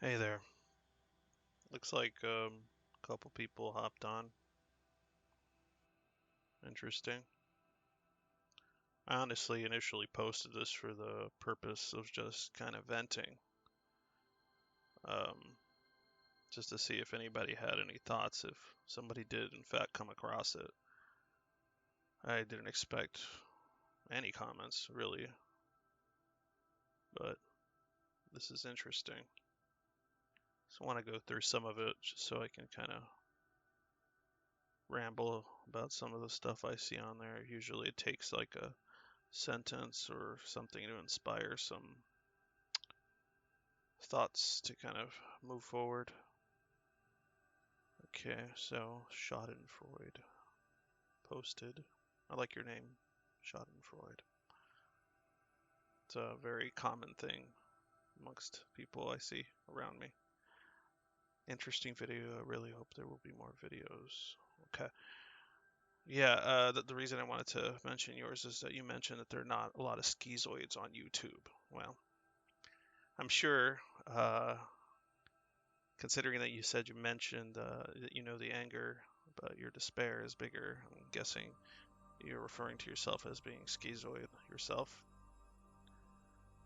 Hey there. Looks like a couple people hopped on. Interesting. I honestly initially posted this for the purpose of just kind of venting, um, just to see if anybody had any thoughts, if somebody did in fact come across it. I didn't expect any comments, really, but this is interesting. So I want to go through some of it just so I can kind of ramble about some of the stuff I see on there. Usually it takes like a sentence or something to inspire some thoughts to kind of move forward. Okay, so Schadenfreude posted. I like your name, Schadenfreude. It's a very common thing amongst people I see around me. Interesting video. I really hope there will be more videos. Okay. Yeah, the reason I wanted to mention yours is that you mentioned that there are not a lot of schizoids on YouTube. Well, I'm sure, considering that you said you mentioned that you know the anger, but your despair is bigger, I'm guessing you're referring to yourself as being schizoid yourself.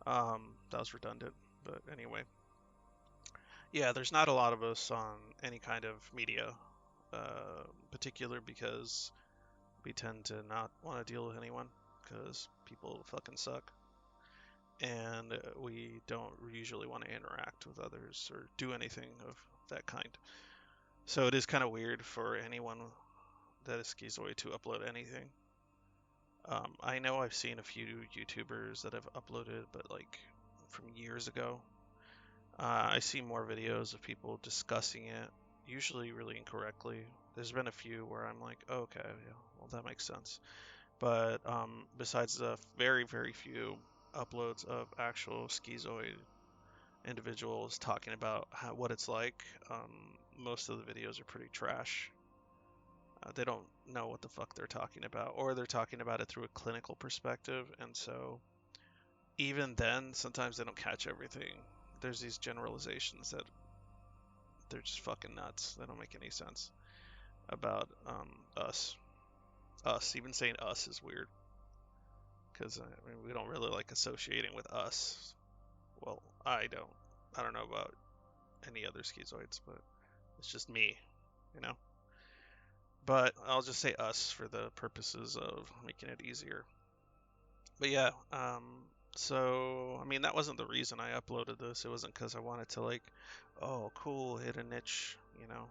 That was redundant, but anyway. Yeah, there's not a lot of us on any kind of media, particular because we tend to not want to deal with anyone because people fucking suck. And we don't usually want to interact with others or do anything of that kind. So it is kind of weird for anyone that is schizoid to upload anything. I know I've seen a few YouTubers that have uploaded, but like from years ago. I see more videos of people discussing it, usually really incorrectly. There's been a few where I'm like, oh, okay, yeah, well, that makes sense. But besides the very, very few uploads of actual schizoid individuals talking about what it's like, most of the videos are pretty trash. They don't know what the fuck they're talking about, or they're talking about it through a clinical perspective, and so even then, sometimes they don't catch everything. There's these generalizations that they're just fucking nuts. They don't make any sense about us. Us, even saying us is weird because I mean we don't really like associating with us. Well, I don't. I don't know about any other schizoids, but it's just me, you know. But I'll just say us for the purposes of making it easier. But yeah, so I mean that wasn't the reason I uploaded this. It wasn't because I wanted to like, oh, cool, hit a niche, you know.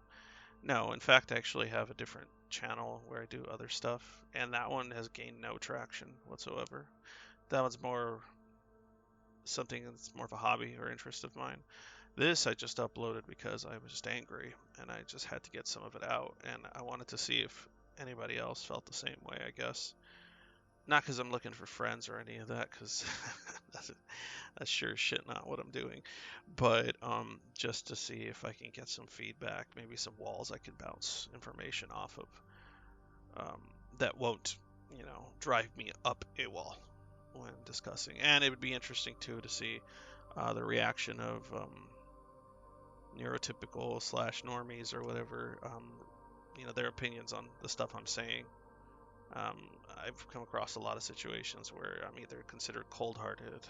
No, in fact, I actually have a different channel where I do other stuff, and that one has gained no traction whatsoever. That one's more something that's more of a hobby or interest of mine. This I just uploaded because I was just angry and I just had to get some of it out, and I wanted to see if anybody else felt the same way, I guess. Not because I'm looking for friends or any of that, because that's, that's sure as shit not what I'm doing. But just to see if I can get some feedback, maybe some walls I could bounce information off of, um, that won't, drive me up a wall when discussing. And it would be interesting too to see the reaction of neurotypical slash normies or whatever, their opinions on the stuff I'm saying. Um, I've come across a lot of situations where I'm either considered cold-hearted,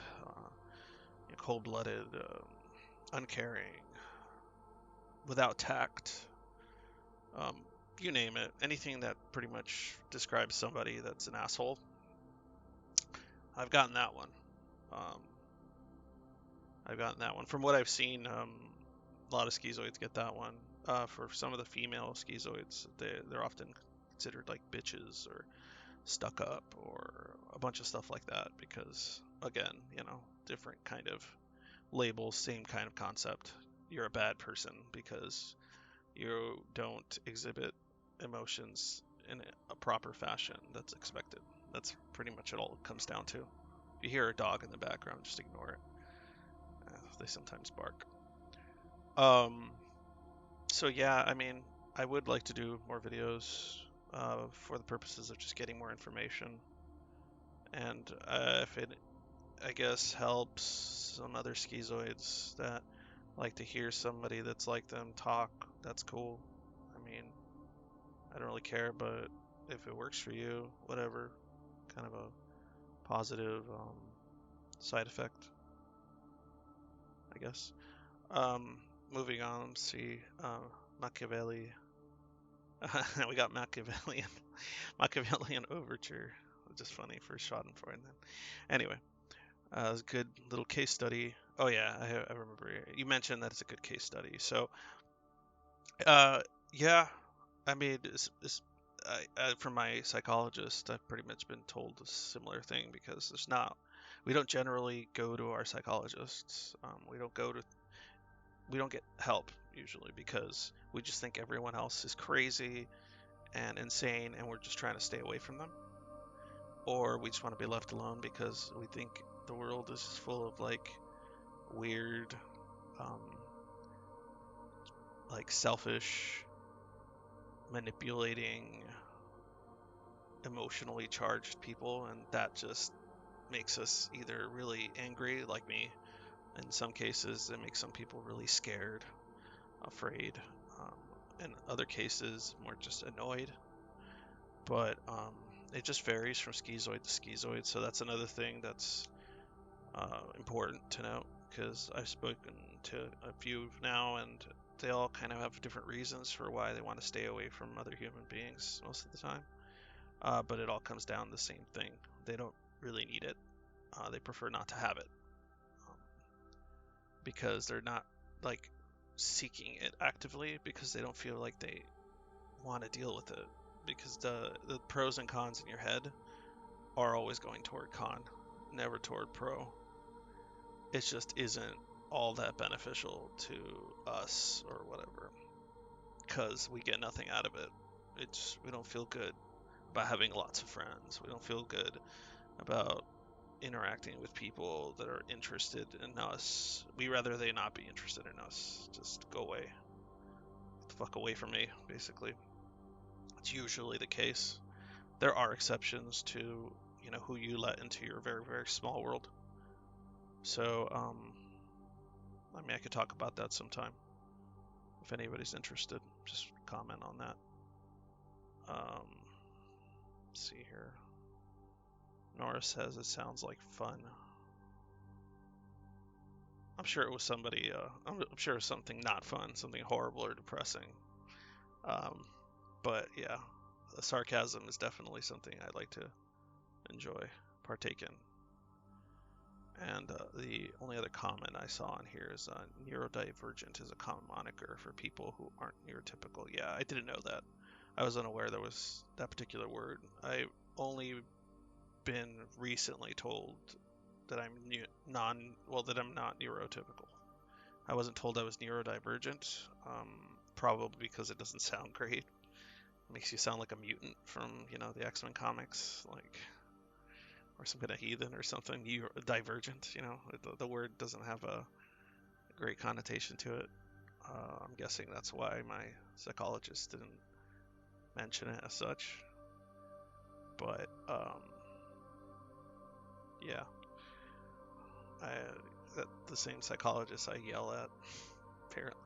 cold-blooded, uncaring, without tact, um, you name it. Anything that pretty much describes somebody that's an asshole. I've gotten that one. Um, I've gotten that one. From what I've seen, a lot of schizoids get that one. For some of the female schizoids, they're often considered like bitches or stuck up or a bunch of stuff like that because, again, different kind of labels, same kind of concept. You're a bad person because you don't exhibit emotions in a proper fashion that's expected. That's pretty much it all it comes down to. If you hear a dog in the background, just ignore it. They sometimes bark. Um, so yeah, I mean, I would like to do more videos for the purposes of just getting more information, and if it, I guess, helps some other schizoids that like to hear somebody that's like them talk. That's cool. I mean, I don't really care, but if it works for you, whatever. Kind of a positive side effect, I guess. Um, moving on, let's see. Machiavelli. We got Machiavellian Overture. Just funny for Schadenfreude. Anyway, it was a good little case study. Oh yeah, I remember. You mentioned that it's a good case study. So, uh, yeah, I mean, from my psychologist, I've pretty much been told a similar thing because we don't generally go to our psychologists. We don't get help usually because we just think everyone else is crazy and insane, and we're just trying to stay away from them, or we just want to be left alone because we think the world is just full of like weird, um, like selfish, manipulating, emotionally charged people, and that just makes us either really angry, like me. In some cases, it makes some people really scared, afraid. Um, in other cases, more just annoyed. But it just varies from schizoid to schizoid. So that's another thing that's important to note because I've spoken to a few now, and they all kind of have different reasons for why they want to stay away from other human beings most of the time. But it all comes down to the same thing. They don't really need it. They prefer not to have it um, because they're not like seeking it actively because they don't feel like they want to deal with it because the pros and cons in your head are always going toward con, never toward pro. It just isn't all that beneficial to us or whatever because we get nothing out of it. We don't feel good about having lots of friends. We don't feel good about interacting with people that are interested in us. We rather they not be interested in us. Just go away. Get the fuck away from me, basically. It's usually the case. There are exceptions to, who you let into your very, very small world. So, I mean, I could talk about that sometime. If anybody's interested, just comment on that. Let's see here. Nora says it sounds like fun. I'm sure it was somebody. I'm sure it was something not fun, something horrible or depressing. Um, but yeah, the sarcasm is definitely something I like to enjoy, partake in. And the only other comment I saw in here is neurodivergent is a common moniker for people who aren't neurotypical. Yeah, I didn't know that. I was unaware there was that particular word. I've only been recently told that that I'm not neurotypical. I wasn't told I was neurodivergent, probably because it doesn't sound great. It makes you sound like a mutant from, the X-Men comics, like, or some kind of heathen or something. Divergent, the word doesn't have a great connotation to it. I'm guessing that's why my psychologist didn't mention it as such. But yeah, I the same psychologist I yell at apparently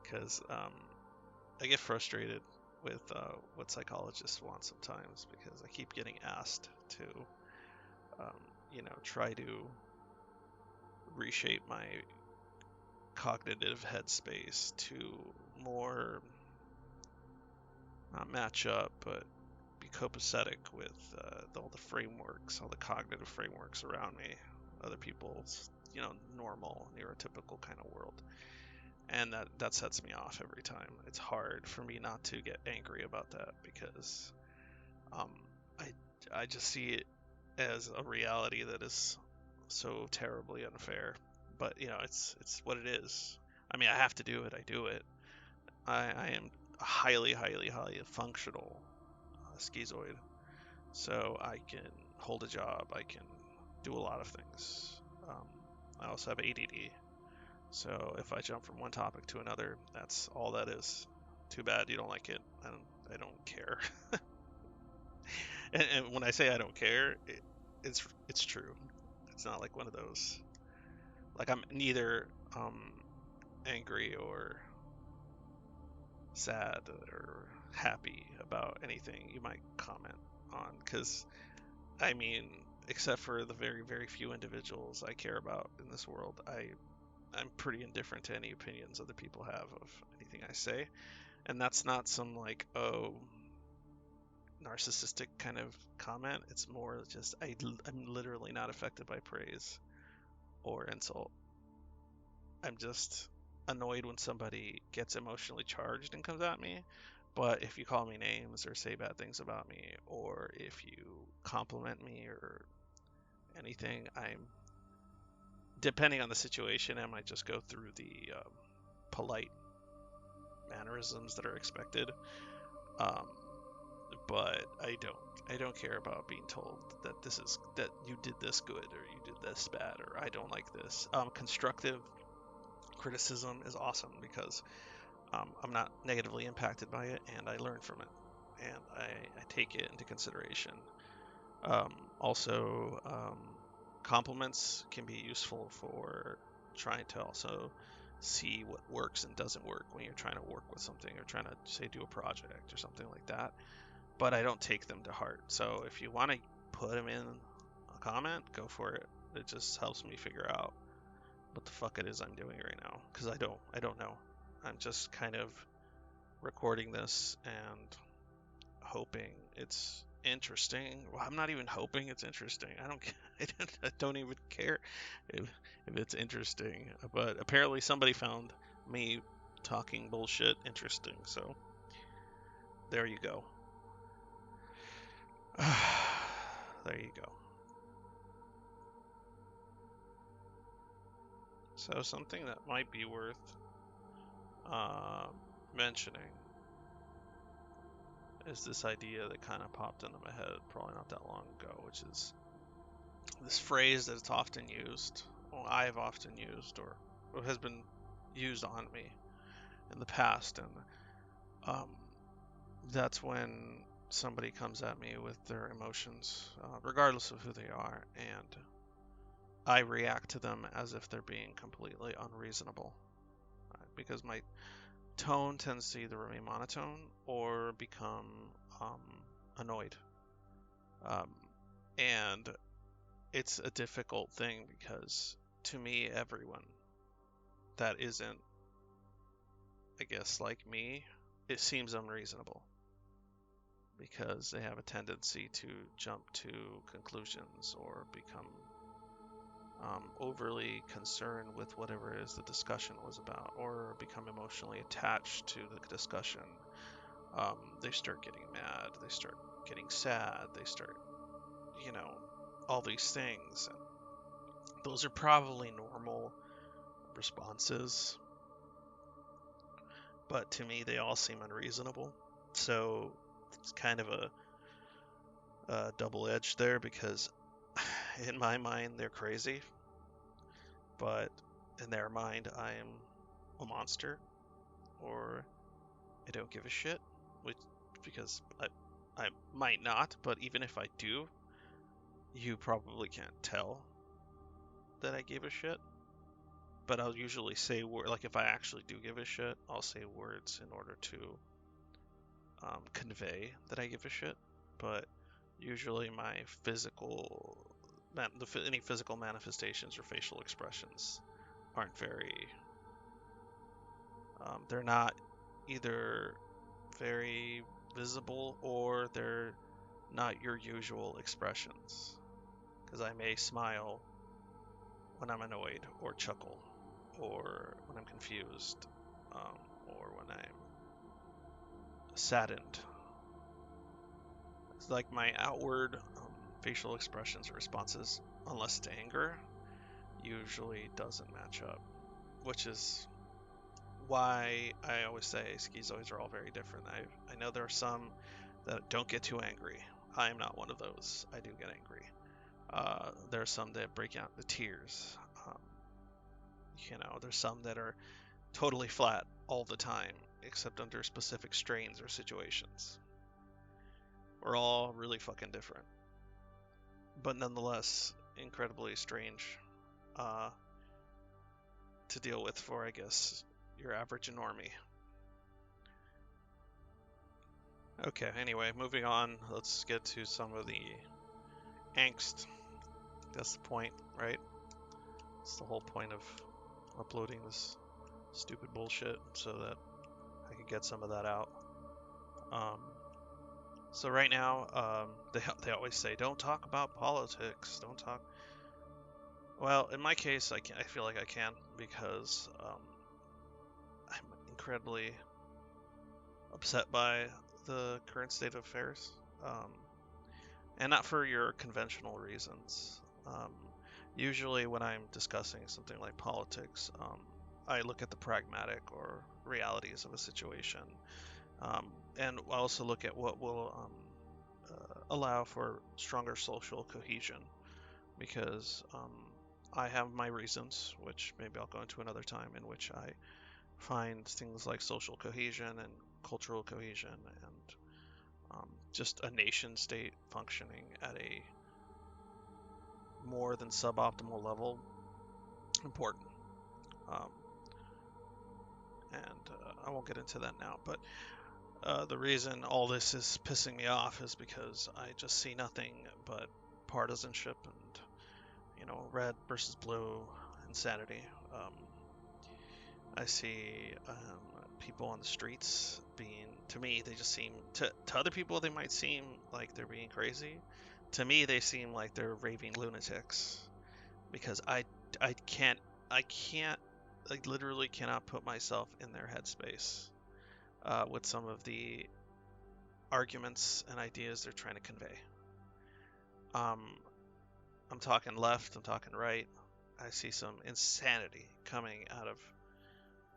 because I get frustrated with what psychologists want sometimes because I keep getting asked to try to reshape my cognitive headspace to more not match up, but be copacetic with all the frameworks, all the cognitive frameworks around me, other people's, normal, neurotypical kind of world. And that sets me off every time. It's hard for me not to get angry about that because um, I I just see it as a reality that is so terribly unfair. But it's what it is. I mean, I have to do it. I do it. I am highly, highly, highly functional schizoid, so I can hold a job. I can do a lot of things. Um, I also have ADD, so if I jump from one topic to another, that's all that is. Too bad you don't like it. I don't care. And when I say I don't care, it's true. It's not like one of those. Like I'm neither. angry or sad or happy about anything you might comment on. Because, I mean, except for the very, very few individuals I care about in this world, I'm pretty indifferent to any opinions other people have of anything I say. And that's not some, like, oh, narcissistic kind of comment. It's more just I'm literally not affected by praise or insult. I'm just annoyed when somebody gets emotionally charged and comes at me. But if you call me names or say bad things about me, or if you compliment me or anything, I'm depending on the situation, I might just go through the polite mannerisms that are expected. Um, but I don't care about being told that that you did this good or you did this bad or I don't like this. Constructive criticism is awesome because I'm not negatively impacted by it and I learn from it and I take it into consideration. Also, compliments can be useful for trying to also see what works and doesn't work when you're trying to work with something or trying to say do a project or something like that. But I don't take them to heart. So if you want to put them in a comment, go for it. It just helps me figure out what the fuck it is I'm doing right now because I don't know. I'm just kind of recording this and hoping it's interesting. Well, I'm not even hoping it's interesting. I don't I don't even care if it's interesting. But apparently somebody found me talking bullshit interesting. So there you go. There you go. So something that might be worth uh, mentioning is this idea that kind of popped into my head probably not that long ago, which is this phrase that's often used, well, I've often used, or has been used on me in the past, and um, that's when somebody comes at me with their emotions, regardless of who they are, and I react to them as if they're being completely unreasonable, right? Because my tone tends to either remain monotone or become um, annoyed. Um, and it's a difficult thing because to me, everyone that isn't, I guess, like me, it seems unreasonable because they have a tendency to jump to conclusions or become overly concerned with whatever it is the discussion was about or become emotionally attached to the discussion. They start getting mad, they start getting sad, they start, you know, all these things. And those are probably normal responses, but to me, they all seem unreasonable. So it's kind of a double edged there because in my mind, they're crazy, but in their mind, I am a monster or I don't give a shit, which because I might not, but even if I do, you probably can't tell that I gave a shit. But I'll usually say like if I actually do give a shit, I'll say words in order to convey that I give a shit. But usually my any physical manifestations or facial expressions aren't very. They're not either very visible or they're not your usual expressions. Because I may smile when I'm annoyed or chuckle or when I'm confused or when I'm saddened. It's like my outward facial expressions or responses, unless it's anger, usually doesn't match up, which is why I always say schizoids are all very different. I know there are some that don't get too angry. I am not one of those. I do get angry. There are some that break out into tears. Um, there's some that are totally flat all the time, except under specific strains or situations. We're all really fucking different, but nonetheless incredibly strange uh, to deal with for, I guess, your average normie. Okay, anyway, moving on, let's get to some of the angst. That's the point, right? It's the whole point of uploading this stupid bullshit so that I can get some of that out. Um, so right now, they always say, don't talk about politics, don't talk. Well, in my case, I feel like I can because I'm incredibly upset by the current state of affairs, um, and not for your conventional reasons. Um, Usually, when I'm discussing something like politics, I look at the pragmatic or realities of a situation, um, and I also look at what will allow for stronger social cohesion. Because I have my reasons, which maybe I'll go into another time, in which I find things like social cohesion and cultural cohesion and just a nation state functioning at a more than suboptimal level important. Um, and I won't get into that now, but the reason all this is pissing me off is because I just see nothing but partisanship and, red versus blue insanity. Um, I see people on the streets being, to me, they just seem, to other people, they might seem like they're being crazy. To me, they seem like they're raving lunatics because I can't, I literally cannot put myself in their headspace with some of the arguments and ideas they're trying to convey. Um, I'm talking left, I'm talking right. I see some insanity coming out of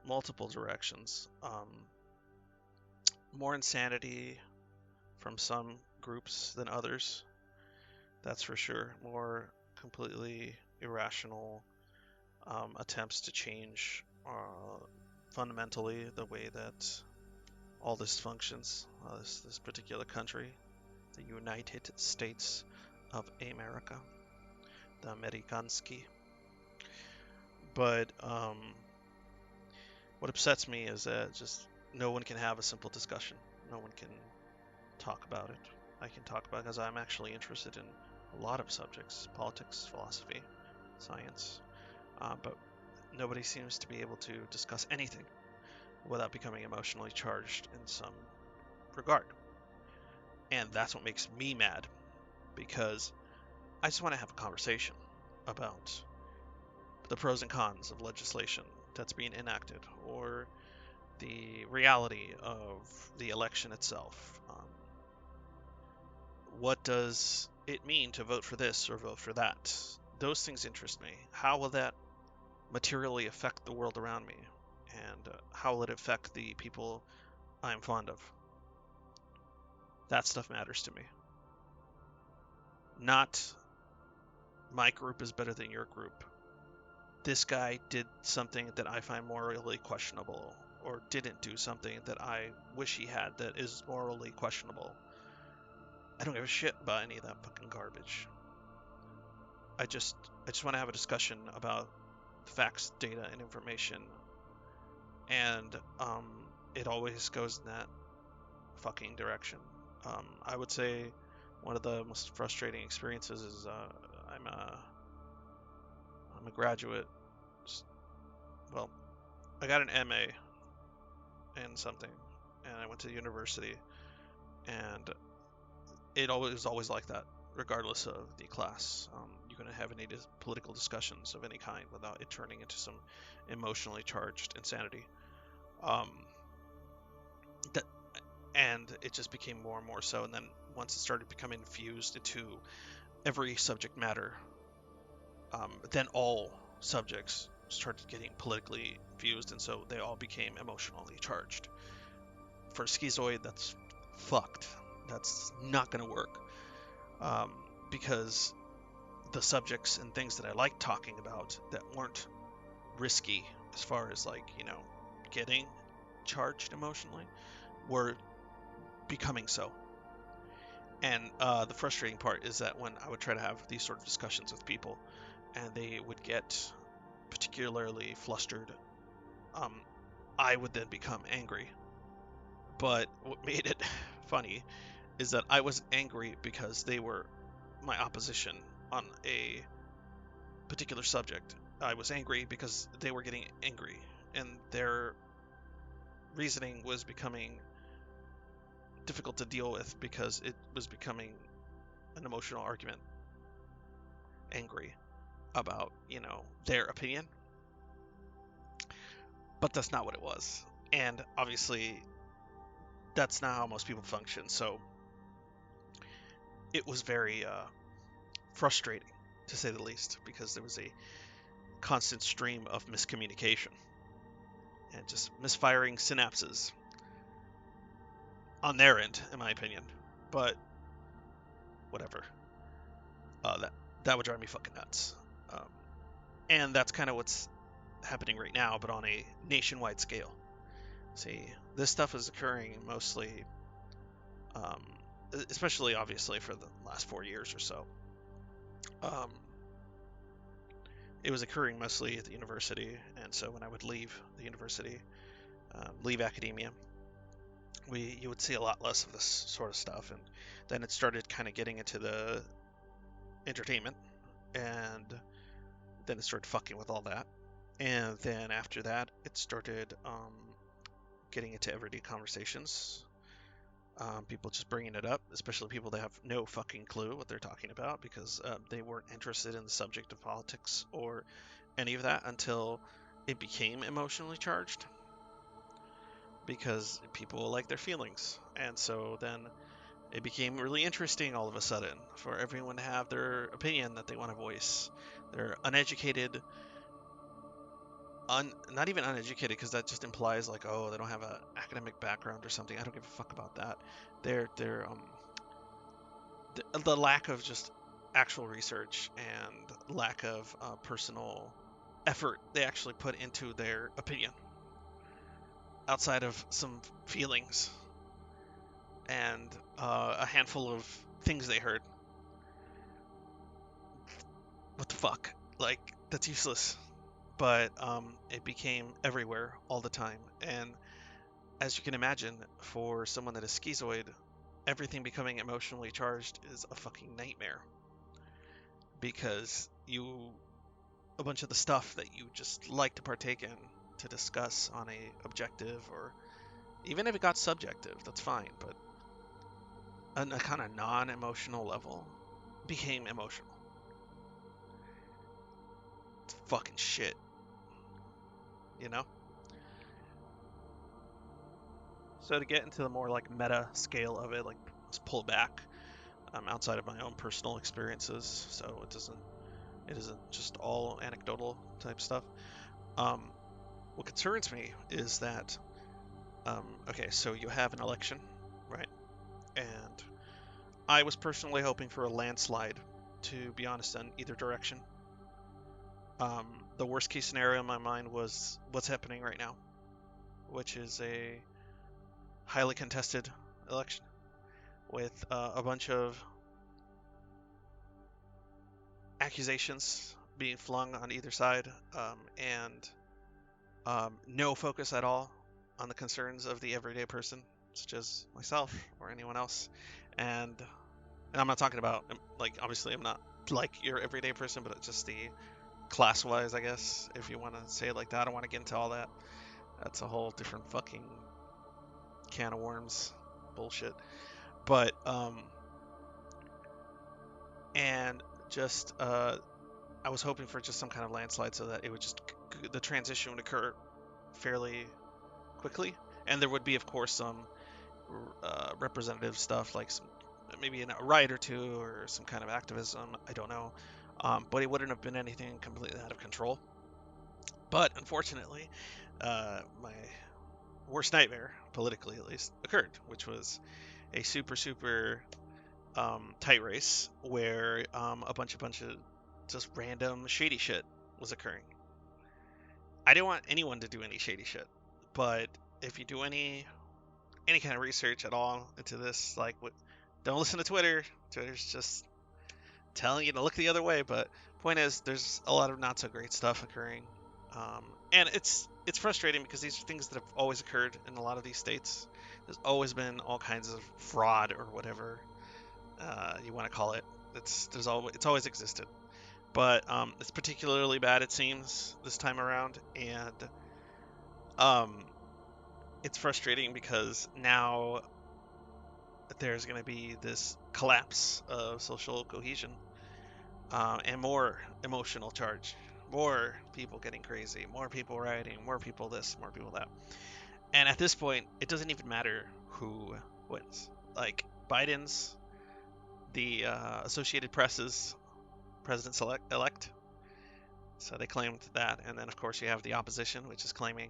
multiple directions. More insanity from some groups than others, that's for sure. More completely irrational attempts to change fundamentally the way that all this functions, this particular country, the United States of America, the Amerikanski. But what upsets me is that just no one can have a simple discussion. No one can talk about it. I can talk about it because I'm actually interested in a lot of subjects: politics, philosophy, science. But nobody seems to be able to discuss anything without becoming emotionally charged in some regard. And that's what makes me mad because I just want to have a conversation about the pros and cons of legislation that's being enacted or the reality of the election itself. What does it mean to vote for this or vote for that? Those things interest me. How will that materially affect the world around me? And how will it affect the people I'm fond of? That stuff matters to me. Not my group is better than your group. This guy did something that I find morally questionable, or didn't do something that I wish he had that is morally questionable. I don't give a shit about any of that fucking garbage. I just want to have a discussion about facts, data, and information, and it always goes in that fucking direction. I would say one of the most frustrating experiences is I'm a graduate. Well, I got an MA in something, and I went to university, and it was always like that, regardless of the class. You couldn't have any political discussions of any kind without it turning into some emotionally charged insanity. Um, that, and it just became more and more so. And then once it started becoming infused into every subject matter, then all subjects started getting politically infused, and so they all became emotionally charged. For Schizoid, that's fucked. That's not going to work. Um, because the subjects and things that I like talking about that weren't risky as far as getting charged emotionally were becoming so. And the frustrating part is that when I would try to have these sort of discussions with people and they would get particularly flustered, um, I would then become angry. But what made it funny is that I wasn't angry because they were my opposition on a particular subject. I was angry because they were getting angry, and their reasoning was becoming difficult to deal with because it was becoming an emotional argument, angry about, their opinion. But that's not what it was. And obviously, that's not how most people function. So it was very frustrating, to say the least, because there was a constant stream of miscommunication and just misfiring synapses on their end, in my opinion. But whatever. That would drive me fucking nuts. Um, and that's kind of what's happening right now, but on a nationwide scale. See, this stuff is occurring mostly, um, especially obviously for the last 4 years or so. Um, it was occurring mostly at the university, and so when I would leave the university, leave academia, you would see a lot less of this sort of stuff, and then it started kind of getting into the entertainment, and then it started fucking with all that, and then after that, it started getting into everyday conversations. People just bringing it up, especially people that have no fucking clue what they're talking about because they weren't interested in the subject of politics or any of that until it became emotionally charged because people like their feelings. And so then it became really interesting all of a sudden for everyone to have their opinion that they want to voice. They're uneducated, not even uneducated because that just implies like, oh, they don't have an academic background or something. I don't give a fuck about that. They're the lack of just actual research and lack of personal effort they actually put into their opinion outside of some feelings and a handful of things they heard. What the fuck? Like, that's useless. But it became everywhere all the time. And as you can imagine, for someone that is schizoid, everything becoming emotionally charged is a fucking nightmare. Because a bunch of the stuff that you just like to partake in to discuss on a objective or even if it got subjective, that's fine, but on a kind of non-emotional level became emotional. It's fucking shit, you know? So to get into the more like meta scale of it, like let's pull back outside of my own personal experiences, so it isn't just all anecdotal type stuff. Um, what concerns me is that okay, so you have an election, right? And I was personally hoping for a landslide, to be honest, in either direction. Um, the worst case scenario in my mind was what's happening right now, which is a highly contested election with a bunch of accusations being flung on either side, and no focus at all on the concerns of the everyday person, such as myself or anyone else. And I'm not talking about like obviously I'm not like your everyday person, but just the class-wise, I guess, if you want to say it like that. I don't want to get into all that. That's a whole different fucking can of worms bullshit. But and just I was hoping for just some kind of landslide so that it would just the transition would occur fairly quickly, and there would be, of course, some representative stuff like some maybe a riot or two or some kind of activism. I don't know, but it wouldn't have been anything completely out of control. But unfortunately, my worst nightmare, politically at least, occurred, which was a super tight race where a bunch of just random shady shit was occurring. I didn't want anyone to do any shady shit, but if you do any kind of research at all into this, like, don't listen to Twitter. Twitter's just telling you to look the other way. But point is, there's a lot of not so great stuff occurring, and it's it's frustrating because these are things that have always occurred in a lot of these states. There's always been all kinds of fraud or whatever you want to call it. It's always existed, but it's particularly bad it seems this time around, and um, it's frustrating because now there's going to be this collapse of social cohesion and more emotional charge, more people getting crazy, more people rioting, more people this, more people that. And at this point, it doesn't even matter who wins. Like Biden's the Associated Press's president elect, so they claimed that, and then of course you have the opposition, which is claiming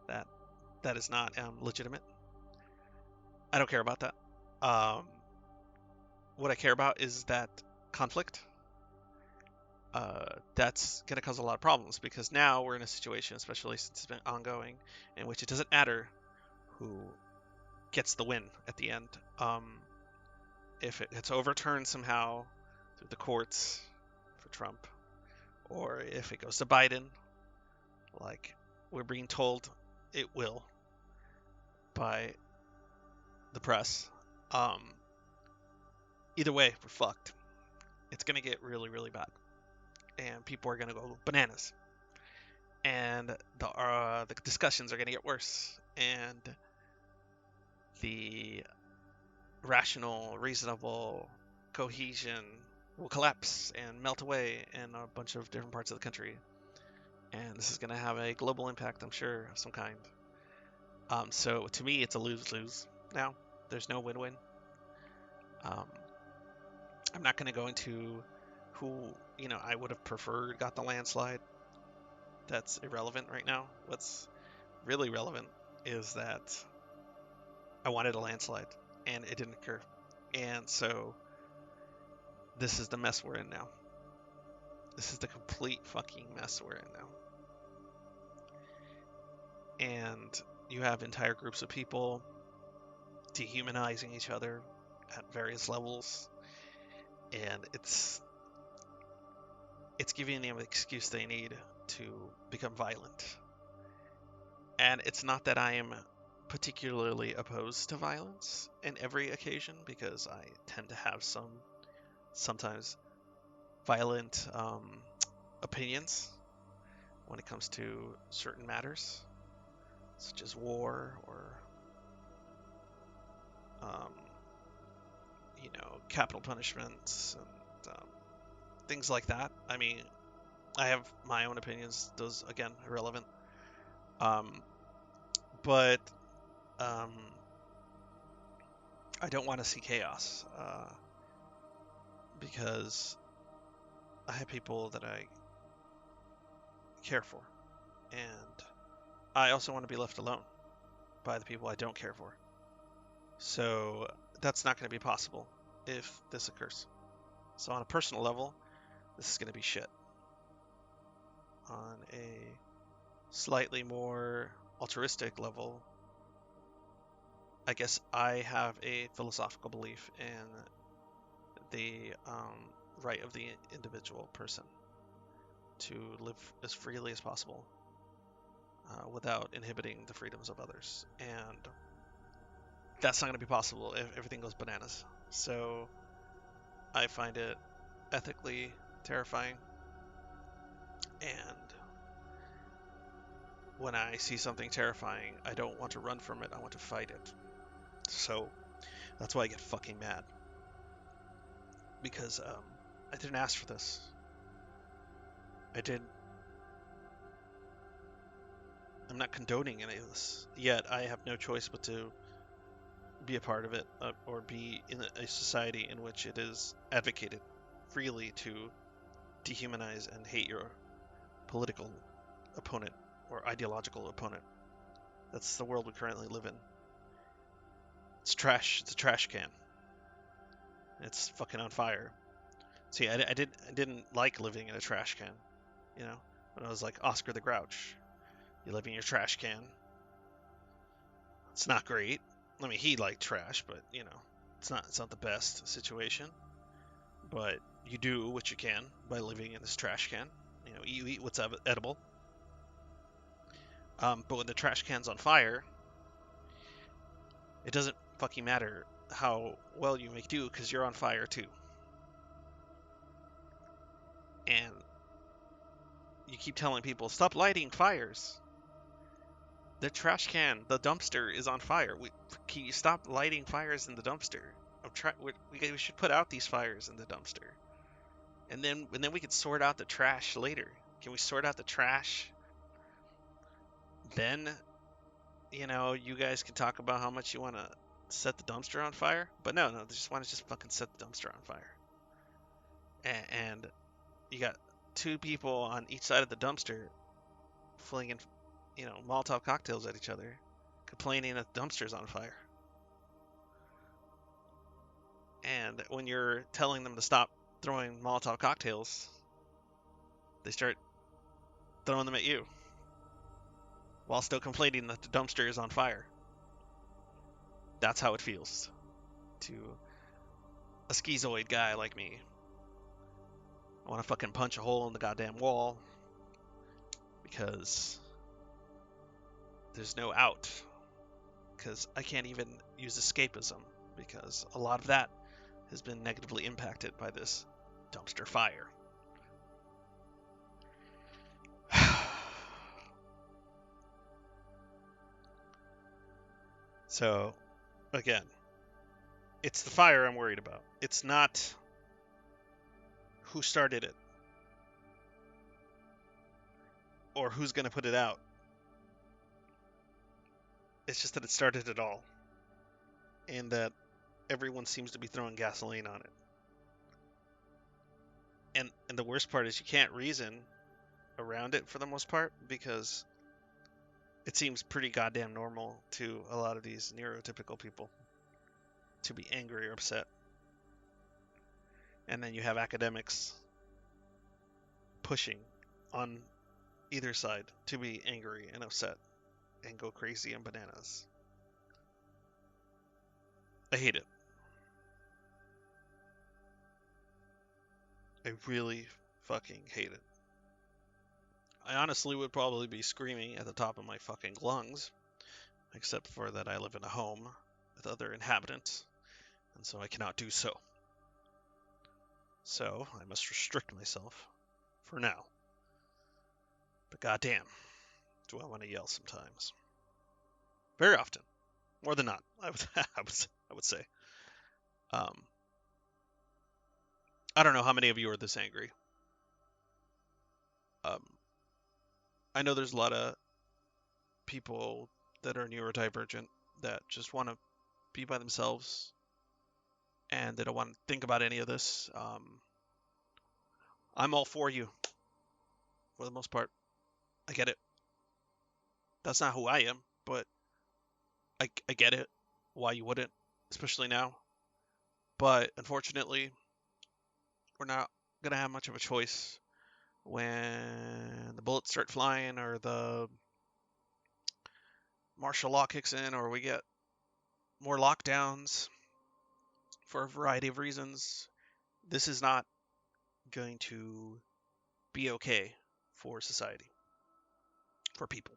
that that is not legitimate. I don't care about that. Um, what I care about is that conflict. That's going to cause a lot of problems because now we're in a situation, especially since it's been ongoing, in which it doesn't matter who gets the win at the end. If it's overturned somehow through the courts for Trump, or if it goes to Biden, like we're being told it will by the press. Um, Either way, we're fucked. It's gonna get really, really bad, and people are gonna go bananas, and the discussions are gonna get worse, and the rational, reasonable cohesion will collapse and melt away in a bunch of different parts of the country. And this is going to have a global impact, I'm sure, of some kind. So to me, it's a lose-lose now. There's no win-win. Um, I'm not going to go into who, I would have preferred got the landslide. That's irrelevant right now. What's really relevant is that I wanted a landslide, and it didn't occur. And so this is the mess we're in now. This is the complete fucking mess we're in now. And you have entire groups of people dehumanizing each other at various levels, and it's giving them the excuse they need to become violent. And it's not that I am particularly opposed to violence in every occasion, because I tend to have sometimes violent opinions when it comes to certain matters, such as war or um, capital punishments and things like that. I mean, I have my own opinions. Those, again, irrelevant. But I don't want to see chaos because I have people that I care for, and I also want to be left alone by the people I don't care for. So that's not going to be possible if this occurs. So on a personal level, this is going to be shit. On a slightly more altruistic level, I guess I have a philosophical belief in the right of the individual person to live as freely as possible without inhibiting the freedoms of others. And that's not going to be possible if everything goes bananas. So I find it ethically terrifying. And when I see something terrifying, I don't want to run from it. I want to fight it. So that's why I get fucking mad. Because I didn't ask for this. I didn't. I'm not condoning any of this. Yet I have no choice but to be a part of it, or be in a society in which it is advocated freely to dehumanize and hate your political opponent or ideological opponent. That's the world we currently live in. It's trash. It's a trash can. It's fucking on fire. See, I didn't like living in a trash can. When I was like Oscar the Grouch, you live in your trash can. It's not great. I mean, he liked trash, but it's not the best situation. But you do what you can by living in this trash can. You eat what's edible. But when the trash can's on fire, it doesn't fucking matter how well you make do because you're on fire too. And you keep telling people, stop lighting fires. The trash can, the dumpster is on fire. Can you stop lighting fires in the dumpster? We should put out these fires in the dumpster. And then we could sort out the trash later. Can we sort out the trash? Then, you guys can talk about how much you want to set the dumpster on fire. But no, they just want to just fucking set the dumpster on fire. And you got two people on each side of the dumpster flinging, Molotov cocktails at each other, complaining that the dumpster's on fire. And when you're telling them to stop throwing Molotov cocktails, they start throwing them at you while still complaining that the dumpster is on fire. That's how it feels to a schizoid guy like me. I want to fucking punch a hole in the goddamn wall because there's no out. Because I can't even use escapism because a lot of that has been negatively impacted by this dumpster fire. So, again, it's the fire I'm worried about. It's not who started it or who's going to put it out. It's just that it started it all and that everyone seems to be throwing gasoline on it. And the worst part is you can't reason around it for the most part because it seems pretty goddamn normal to a lot of these neurotypical people to be angry or upset. And then you have academics pushing on either side to be angry and upset and go crazy and bananas. I hate it. I really fucking hate it. I honestly would probably be screaming at the top of my fucking lungs, except for that I live in a home with other inhabitants, and so I cannot do so. So I must restrict myself for now. But goddamn, do I want to yell sometimes? Very often, more than not. I would say. I don't know how many of you are this angry. I know there's a lot of people that are neurodivergent that just want to be by themselves and they don't want to think about any of this. I'm all for you for the most part. I get it. That's not who I am, but I get it. Why you wouldn't, especially now. But unfortunately, we're not gonna have much of a choice when the bullets start flying or the martial law kicks in or we get more lockdowns for a variety of reasons. This is not going to be okay for society, for people.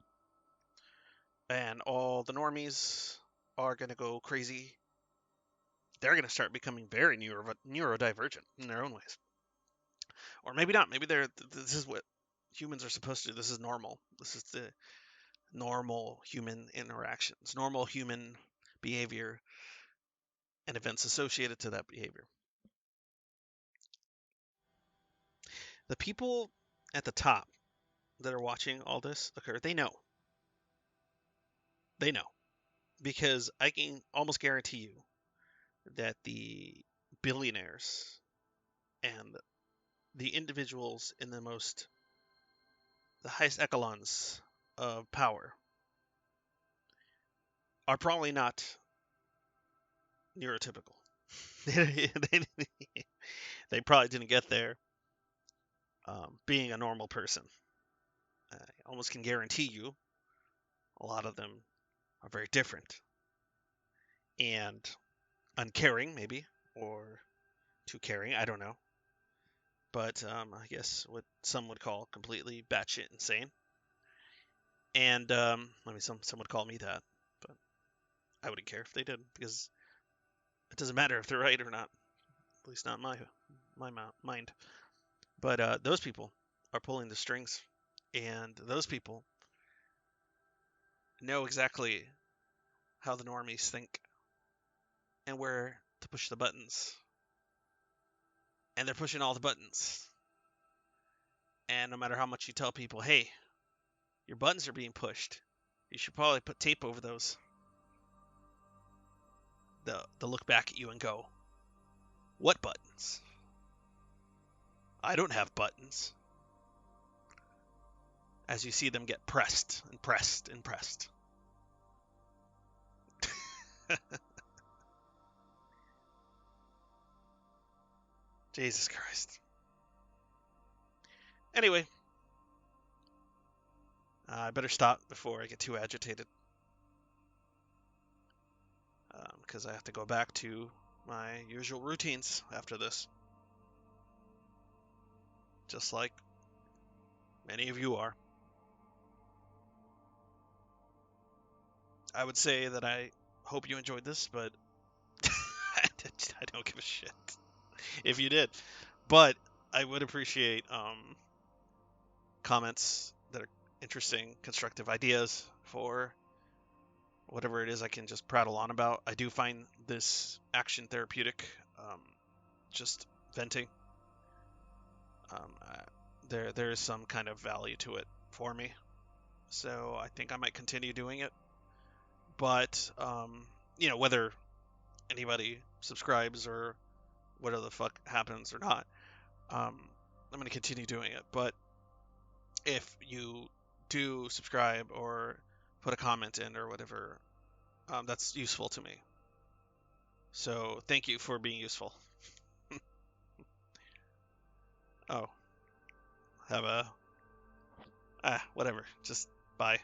And all the normies are going to go crazy. They're going to start becoming very neurodivergent in their own ways. Or maybe not. Maybe this is what humans are supposed to do. This is normal. This is the normal human interactions, normal human behavior, and events associated to that behavior. The people at the top that are watching all this occur, they know. They know. Because I can almost guarantee you that the billionaires and the individuals in the highest echelons of power are probably not neurotypical. They probably didn't get there being a normal person. I almost can guarantee you a lot of them are very different and uncaring, maybe, or too caring. I don't know. But I guess what some would call completely batshit insane. And I mean, some would call me that, but I wouldn't care if they did because it doesn't matter if they're right or not. At least not in my mind. But those people are pulling the strings, and those people know exactly how the normies think and where to push the buttons. And they're pushing all the buttons. And no matter how much you tell people, hey, your buttons are being pushed, you should probably put tape over those. They'll look back at you and go, what buttons? I don't have buttons. As you see them get pressed and pressed and pressed. Jesus Christ. Anyway, I better stop before I get too agitated. Because I have to go back to my usual routines after this. Just like many of you are. I would say that I hope you enjoyed this, but I don't give a shit if you did. But I would appreciate comments that are interesting, constructive ideas for whatever it is I can just prattle on about. I do find this action therapeutic, just venting. Um, uh, there is some kind of value to it for me, so I think I might continue doing it. But whether anybody subscribes or whatever the fuck happens or not, I'm gonna continue doing it. But if you do subscribe or put a comment in or whatever, that's useful to me. So thank you for being useful. Oh, have a whatever. Just bye.